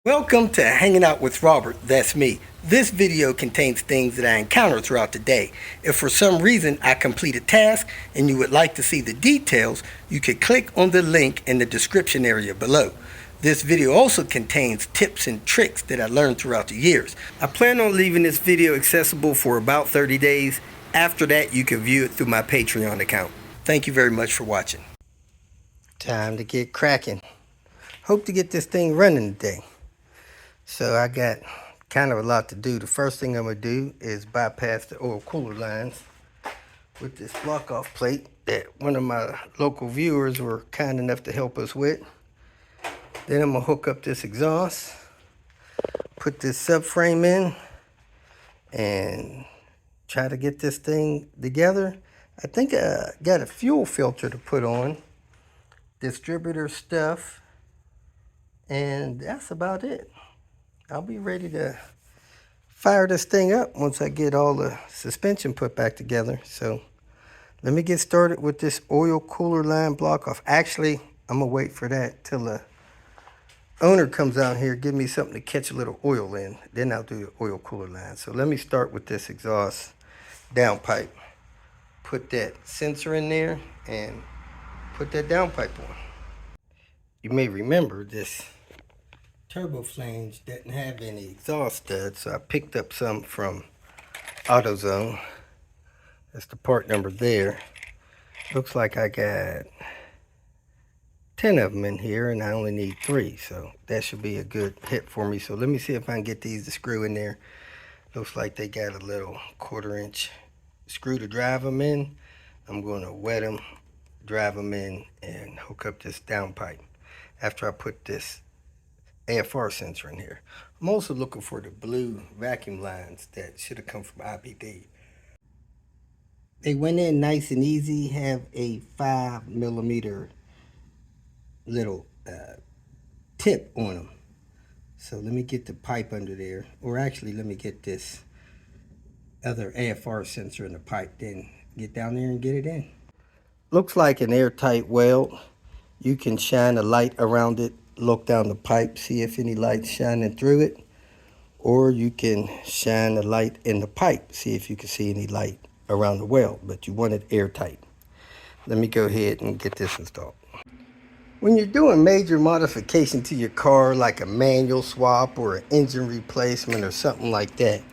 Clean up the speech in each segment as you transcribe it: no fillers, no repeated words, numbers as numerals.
Welcome to Hanging Out with Robert, that's me. This video contains things that I encounter throughout the day. If for some reason I complete a task and you would like to see the details, you can click on the link in the description area below. This video also contains tips and tricks that I learned throughout the years. I plan on leaving this video accessible for about 30 days. After that, you can view it through my Patreon account. Thank you very much for watching. Time to get cracking. Hope to get this thing running today. So I got kind of a lot to do. The first thing I'm going to do is bypass the oil cooler lines with this block off plate that one of my local viewers were kind enough to help us with. Then I'm going to hook up this exhaust, put this subframe in, and try to get this thing together. I think I got a fuel filter to put on, distributor stuff, and that's about it. I'll be ready to fire this thing up once I get all the suspension put back together. So let me get started with this oil cooler line block off. Actually, I'm going to wait for that till the owner comes out here, give me something to catch a little oil in. Then I'll do the oil cooler line. So let me start with this exhaust downpipe. Put that sensor in there and put that downpipe on. You may remember this turbo flange didn't have any exhaust studs, so I picked up some from AutoZone. That's the part number there. Looks like I got 10 of them in here and I only need 3, so that should be a good hit for me. So let me see if I can get these to screw in there. Looks like they got a little 1/4 inch screw to drive them in. I'm going to wet them, drive them in, and hook up this downpipe after I put this AFR sensor in here. I'm also looking for the blue vacuum lines that should have come from IBD. They went in nice and easy, have a 5mm little tip on them. So let me get the pipe under there, or actually let me get this other AFR sensor in the pipe, then get down there and get it in. Looks like an airtight weld. You can shine a light around it, look down the pipe, see if any light's shining through it, or you can shine a light in the pipe, see if you can see any light around the weld, but you want it airtight. Let me go ahead and get this installed. When you're doing major modification to your car, like a manual swap or an engine replacement or something like that,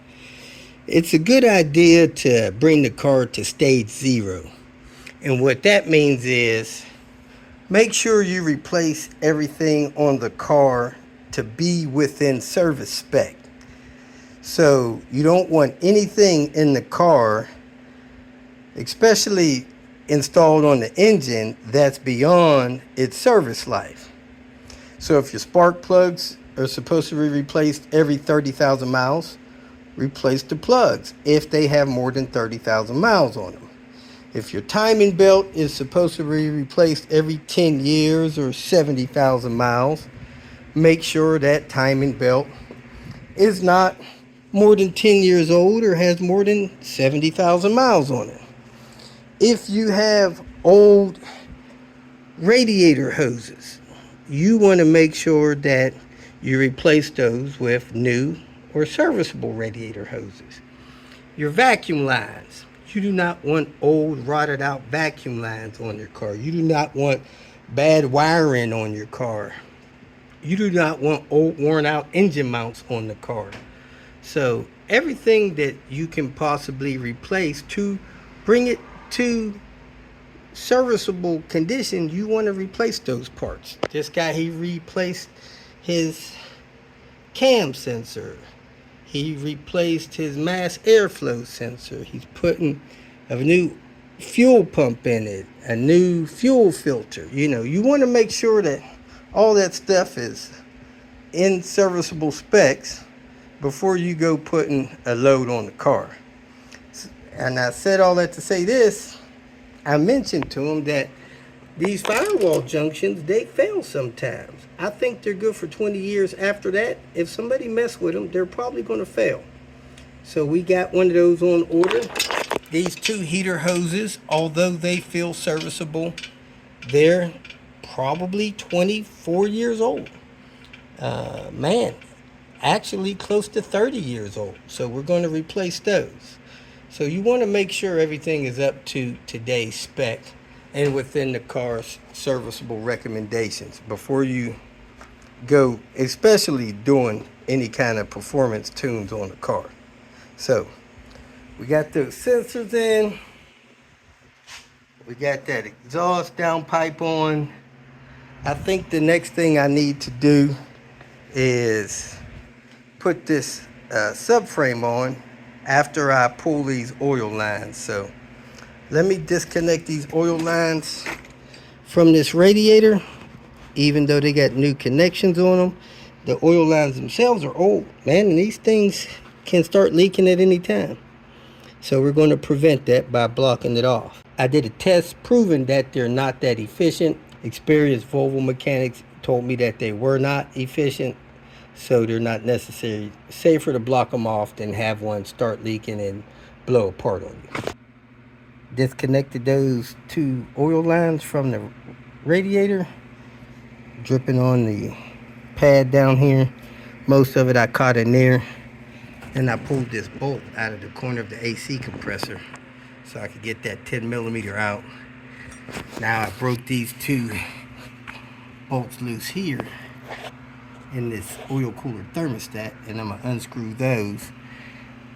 it's a good idea to bring the car to stage 0. And what that means is make sure you replace everything on the car to be within service spec. So you don't want anything in the car, especially installed on the engine, that's beyond its service life. So if your spark plugs are supposed to be replaced every 30,000 miles, replace the plugs if they have more than 30,000 miles on them. If your timing belt is supposed to be replaced every 10 years or 70,000 miles, make sure that timing belt is not more than 10 years old or has more than 70,000 miles on it. If you have old radiator hoses, you want to make sure that you replace those with new or serviceable radiator hoses. Your vacuum lines. You do not want old, rotted out vacuum lines on your car. You do not want bad wiring on your car. You do not want old, worn out engine mounts on the car. So everything that you can possibly replace to bring it to serviceable condition, you want to replace those parts. This guy, he replaced his cam sensor. He replaced his mass airflow sensor. He's putting a new fuel pump in it, a new fuel filter. You know, you want to make sure that all that stuff is in serviceable specs before you go putting a load on the car. And I said all that to say this. I mentioned to him that these firewall junctions, they fail sometimes. I think they're good for 20 years. After that, if somebody mess with them, they're probably going to fail. So we got one of those on order. These 2 heater hoses, although they feel serviceable, they're probably 24 years old. man, actually close to 30 years old. So we're going to replace those. So you want to make sure everything is up to today's spec and within the car's serviceable recommendations before you go, especially doing any kind of performance tunes on the car. So we got those sensors in. We got that exhaust downpipe on. I think the next thing I need to do is put this subframe on after I pull these oil lines. So let me disconnect these oil lines from this radiator. Even though they got new connections on them, the oil lines themselves are old, man, and these things can start leaking at any time. So we're going to prevent that by blocking it off. I did a test proving that they're not that efficient. Experienced Volvo mechanics told me that they were not efficient, so they're not necessary. Safer to block them off than have one start leaking and blow apart on you. Disconnected those two oil lines from the radiator, dripping on the pad down here. Most of it I caught in there. And I pulled this bolt out of the corner of the AC compressor so I could get that 10mm out. Now I broke these two bolts loose here in this oil cooler thermostat, and I'm gonna unscrew those.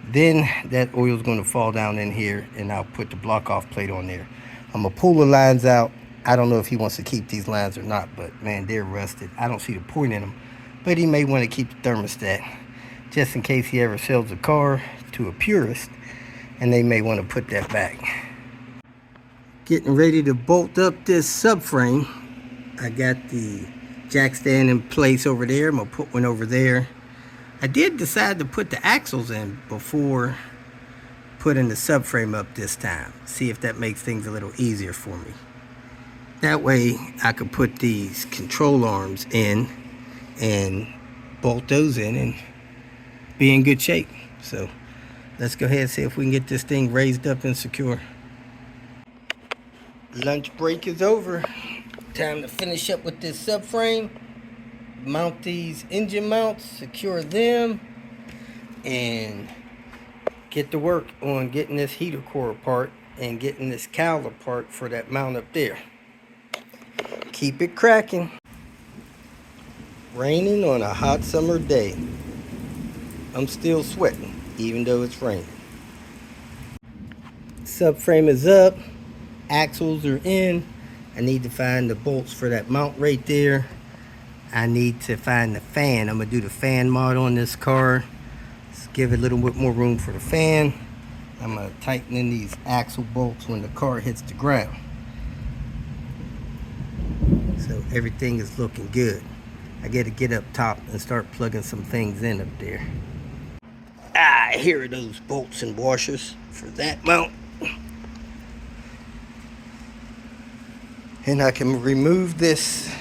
Then that oil's gonna fall down in here, and I'll put the block off plate on there. I'm gonna pull the lines out. I don't know if he wants to keep these lines or not, but man, they're rusted. I don't see the point in them, but he may want to keep the thermostat just in case he ever sells a car to a purist, and they may want to put that back. Getting ready to bolt up this subframe. I got the jack stand in place over there. I'm gonna put one over there. I did decide to put the axles in before putting the subframe up this time. See if that makes things a little easier for me. That way I could put these control arms in and bolt those in and be in good shape. So let's go ahead and see if we can get this thing raised up and secure. Lunch break is over. Time to finish up with this subframe. Mount these engine mounts, secure them, and get to work on getting this heater core apart and getting this cowl apart for that mount up there. Keep it cracking. Raining on a hot summer day. I'm still sweating, even though it's raining. Subframe is up. Axles are in. I need to find the bolts for that mount right there. I need to find the fan. I'm going to do the fan mod on this car. Let's give it a little bit more room for the fan. I'm going to tighten in these axle bolts when the car hits the ground. So everything is looking good. I got to get up top and start plugging some things in up there. Here are those bolts and washers for that mount. And I can remove this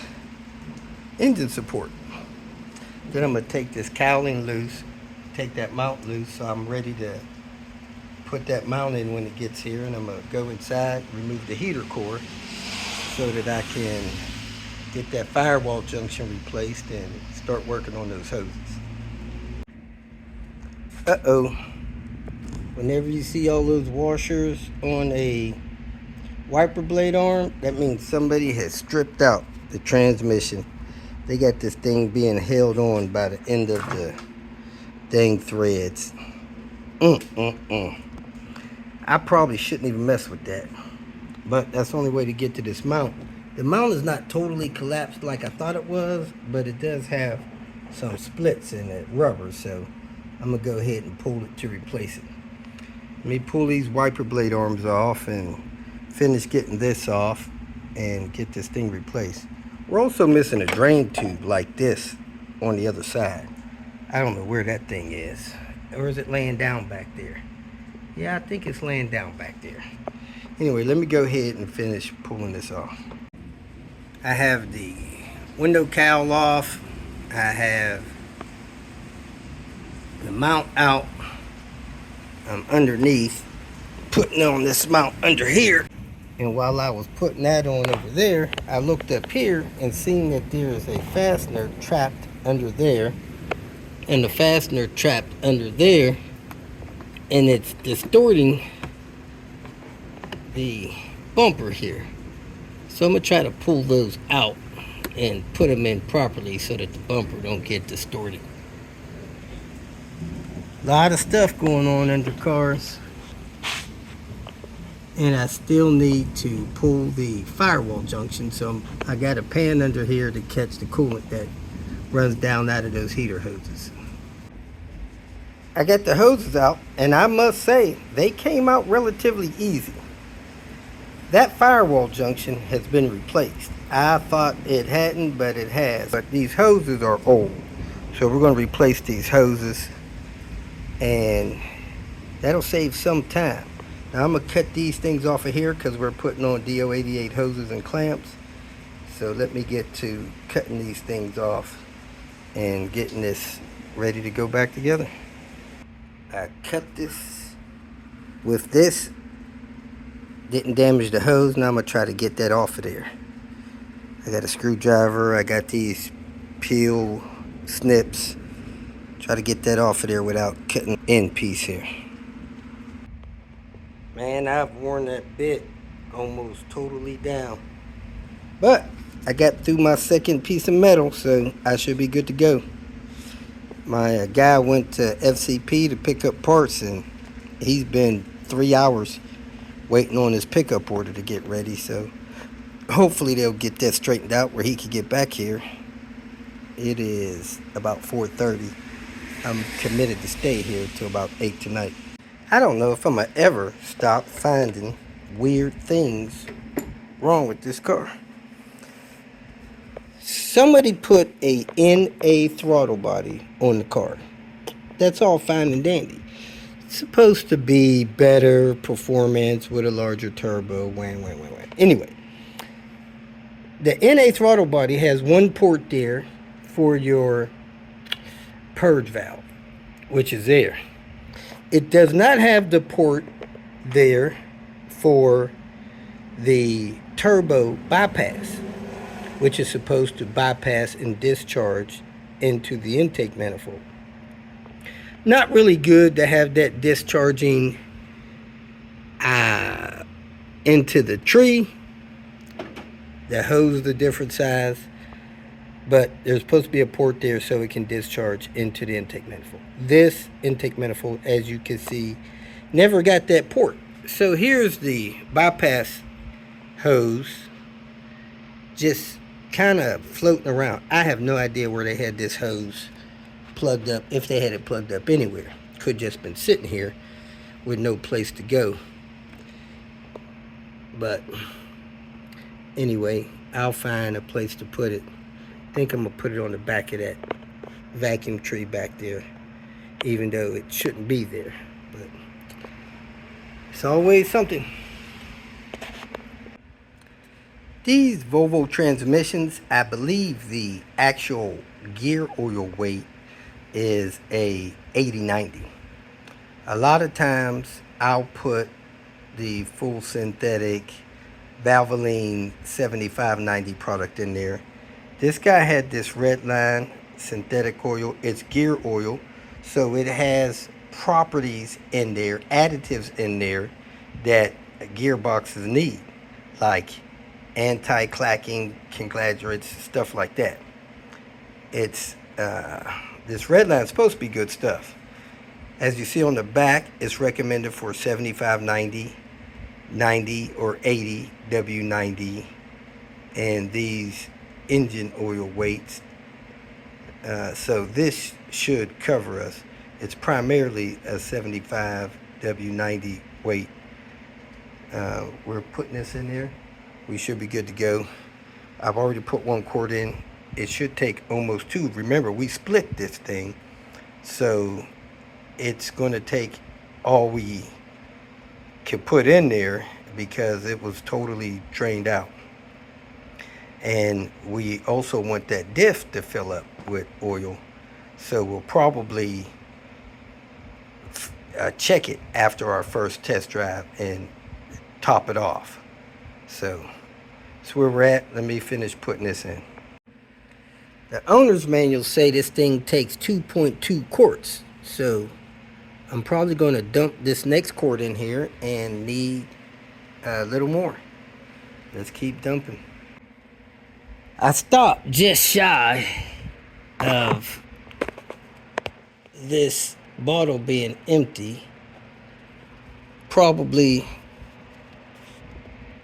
engine support. Then I'm going to take this cowling loose, take that mount loose, so I'm ready to put that mount in when it gets here. And I'm going to go inside, remove the heater core so that I can get that firewall junction replaced and start working on those hoses. Whenever you see all those washers on a wiper blade arm, that means somebody has stripped out the transmission. They got this thing being held on by the end of the dang threads. I probably shouldn't even mess with that, but that's the only way to get to this mount. The mount is not totally collapsed like I thought it was, but it does have some splits in it, rubber, so I'm gonna go ahead and pull it to replace it. Let me pull these wiper blade arms off and finish getting this off and get this thing replaced. We're also missing a drain tube like this on the other side. I don't know where that thing is. Or is it laying down back there? Yeah, I think it's laying down back there. Anyway, let me go ahead and finish pulling this off. I have the window cowl off. I have the mount out. I'm underneath, putting on this mount under here. And while I was putting that on over there, I looked up here and seen that there is a fastener trapped under there, and the fastener trapped under there, and it's distorting the bumper here. So I'm gonna try to pull those out and put them in properly so that the bumper don't get distorted. A lot of stuff going on under cars, and I still need to pull the firewall junction, so I got a pan under here to catch the coolant that runs down out of those heater hoses. I got the hoses out, and I must say they came out relatively easy. That firewall junction has been replaced. I thought it hadn't, but it has. But these hoses are old, so we're going to replace these hoses, and that'll save some time. Now I'm going to cut these things off of here because we're putting on DO88 hoses and clamps. So let me get to cutting these things off and getting this ready to go back together. I cut this with this. Didn't damage the hose. Now I'm going to try to get that off of there. I got a screwdriver. I got these peel snips. Try to get that off of there without cutting end piece here. Man, I've worn that bit almost totally down. But I got through my second piece of metal, so I should be good to go. My guy went to FCP to pick up parts, and he's been 3 hours waiting on his pickup order to get ready, so hopefully they'll get that straightened out where he can get back here. It is about 4:30. I'm committed to stay here till about 8 tonight. I don't know if I'm gonna ever stop finding weird things wrong with this car. Somebody put a NA throttle body on the car. That's all fine and dandy. It's supposed to be better performance with a larger turbo. Anyway, the NA throttle body has one port there for your purge valve, which is there. It does not have the port there for the turbo bypass, which is supposed to bypass and discharge into the intake manifold. Not really good to have that discharging into the tree. The hose is a different size, but there's supposed to be a port there so it can discharge into the intake manifold. This intake manifold, as you can see, never got that port. So here's the bypass hose just kind of floating around. I have no idea where they had this hose plugged up, if they had it plugged up anywhere. Could just been sitting here with no place to go. But anyway, I'll find a place to put it. I think I'm gonna put it on the back of that vacuum tree back there, even though it shouldn't be there, but it's always something. These Volvo transmissions, I believe the actual gear oil weight is a 80-90. A lot of times I'll put the full synthetic Valvoline 7590 product in there. This guy had this red line synthetic oil. It's gear oil, so it has properties in there, additives in there that gearboxes need, like anti-clacking, conglomerate, stuff like that. It's this red line is supposed to be good stuff. As you see on the back, it's recommended for 75, 90, 90 or 80 W90, and these engine oil weights. So this should cover us. It's primarily a 75 W90 weight. We're putting this in there. We should be good to go. I've already put 1 quart in. It should take almost 2. Remember, we split this thing, so it's going to take all we could put in there because it was totally drained out. And we also want that diff to fill up with oil, so we'll probably check it after our first test drive and top it off. So that's where we're at. Let me finish putting this in. The owner's manual say this thing takes 2.2 quarts. So I'm probably going to dump this next quart in here and need a little more. Let's keep dumping. I stopped just shy of this bottle being empty. Probably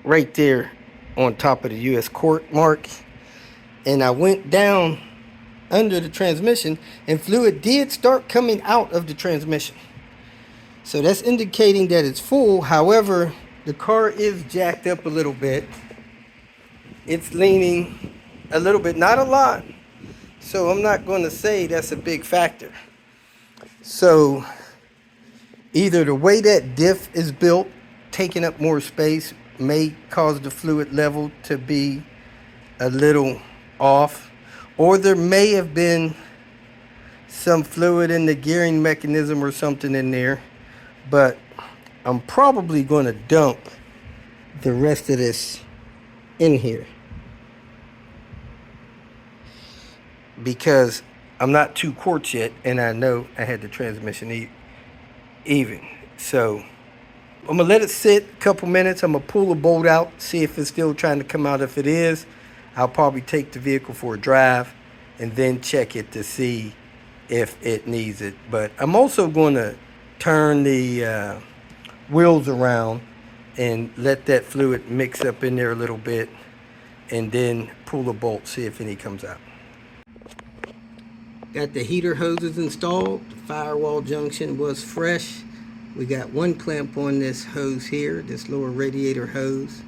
right there on top of the US quart mark. And I went down under the transmission and fluid did start coming out of the transmission. So that's indicating that it's full. However, the car is jacked up a little bit. It's leaning a little bit, not a lot. So I'm not going to say that's a big factor. So either the way that diff is built, taking up more space, may cause the fluid level to be a little off, or there may have been some fluid in the gearing mechanism or something in there. But I'm probably going to dump the rest of this in here because I'm not 2 quarts yet, and I know I had the transmission even. So I'm gonna let it sit a couple minutes. I'm gonna pull the bolt out, see if it's still trying to come out. If it is, I'll probably take the vehicle for a drive and then check it to see if it needs it. But I'm also going to turn the wheels around and let that fluid mix up in there a little bit, and then pull the bolt, see if any comes out. Got the heater hoses installed. The firewall junction was fresh. We got 1 clamp on this hose here, this lower radiator hose.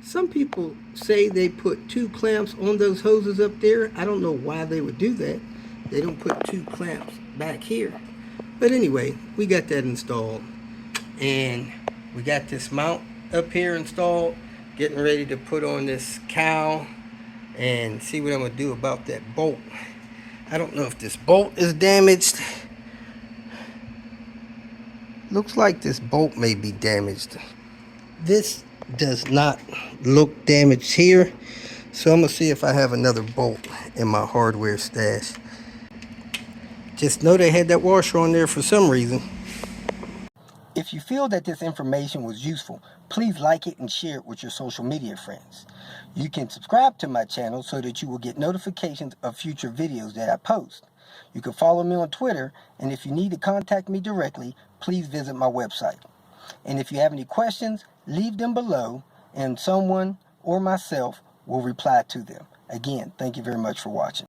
Some people say they put 2 clamps on those hoses up there. I don't know why they would do that. They don't put 2 clamps back here. But anyway, we got that installed. And we got this mount up here installed. Getting ready to put on this cowl and see what I'm going to do about that bolt. I don't know if this bolt is damaged. Looks like this bolt may be damaged. This does not look damaged here. So I'm going to see if I have another bolt in my hardware stash. Just know they had that washer on there for some reason. If you feel that this information was useful, please like it and share it with your social media friends. You can subscribe to my channel so that you will get notifications of future videos that I post. You can follow me on Twitter, and if you need to contact me directly, please visit my website. And if you have any questions, leave them below, and someone or myself will reply to them. Again, thank you very much for watching.